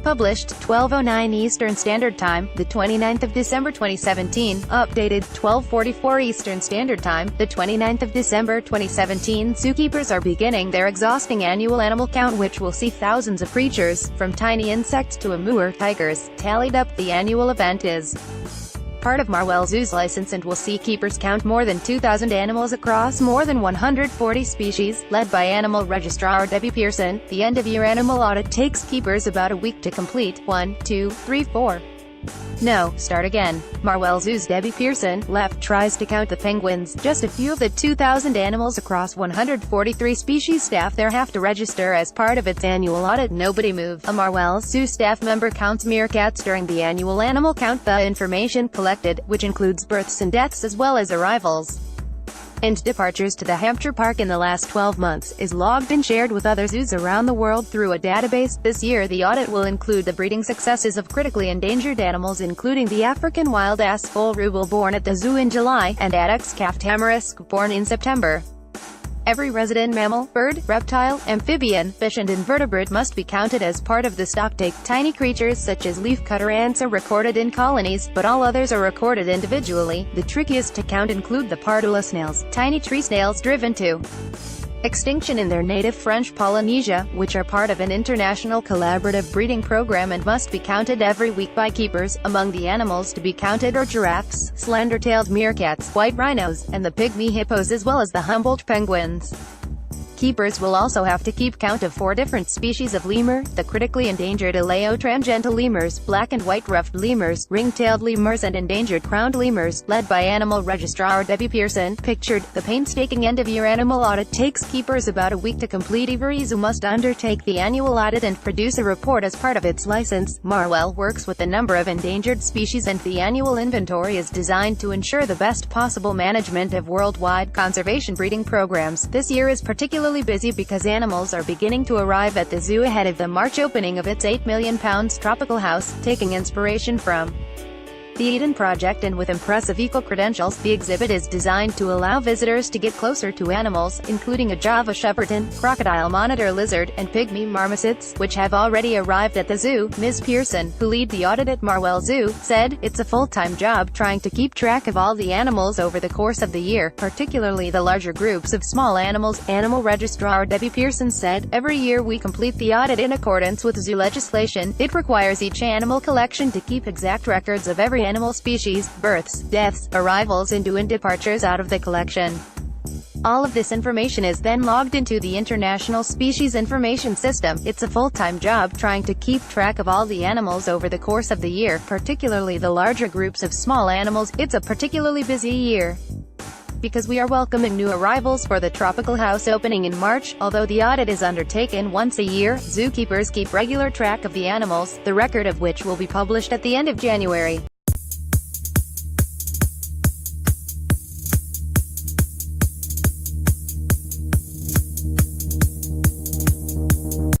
Published, 12:09 Eastern Standard Time, the 29th of December 2017. Updated, 12:44 Eastern Standard Time, the 29th of December 2017. Zookeepers are beginning their exhausting annual animal count, which will see thousands of creatures, from tiny insects to amur tigers, tallied up. The annual event is part of Marwell Zoo's license and will see keepers count more than 2,000 animals across more than 140 species. Led by Animal Registrar Debbie Pearson, the end-of-year animal audit takes keepers about a week to complete. 1, 2, 3, 4. No, start again. Marwell Zoo's Debbie Pearson tries to count the penguins, just a few of the 2,000 animals across 143 species. Staff there have to register as part of its annual audit. Nobody move. A Marwell Zoo staff member counts meerkats during the annual animal count. The information collected, which includes births and deaths as well as arrivals and departures to the Hampshire Park in the last 12 months, is logged and shared with other zoos around the world through a database. This year the audit will include the breeding successes of critically endangered animals, including the African wild ass foal rubel born at the zoo in July, and addax calf tamarisk born in September. Every resident mammal, bird, reptile, amphibian, fish and invertebrate must be counted as part of the stocktake. Tiny creatures such as leafcutter ants are recorded in colonies, but all others are recorded individually. The trickiest to count include the pardula snails, tiny tree snails driven to extinction in their native French Polynesia, which are part of an international collaborative breeding program and must be counted every week by keepers. Among the animals to be counted are giraffes, slender-tailed meerkats, white rhinos, and the pygmy hippos, as well as the Humboldt penguins. Keepers will also have to keep count of 4 different species of lemur: the critically endangered Elaeotransgenta lemurs, black and white ruffed lemurs, ring-tailed lemurs and endangered crowned lemurs. Led by Animal Registrar Debbie Pearson. Pictured, the painstaking end-of-year animal audit takes keepers about a week to complete. Every zoo must undertake the annual audit and produce a report as part of its license. Marwell works with a number of endangered species, and the annual inventory is designed to ensure the best possible management of worldwide conservation breeding programs. This year is particularly busy because animals are beginning to arrive at the zoo ahead of the March opening of its £8 million tropical house, taking inspiration from the Eden Project and with impressive eco-credentials. The exhibit is designed to allow visitors to get closer to animals, including a Java shepherton, crocodile monitor lizard, and pygmy marmosets, which have already arrived at the zoo. Ms. Pearson, who lead the audit at Marwell Zoo, said, "It's a full-time job trying to keep track of all the animals over the course of the year, particularly the larger groups of small animals." Animal Registrar Debbie Pearson said, "Every year we complete the audit in accordance with zoo legislation. It requires each animal collection to keep exact records of every animal species, births, deaths, arrivals and departures out of the collection. All of this information is then logged into the International Species Information System. It's a full-time job trying to keep track of all the animals over the course of the year, particularly the larger groups of small animals. It's a particularly busy year because we are welcoming new arrivals for the tropical house opening in March. Although the audit is undertaken once a year, zookeepers keep regular track of the animals, the record of which will be published at the end of January.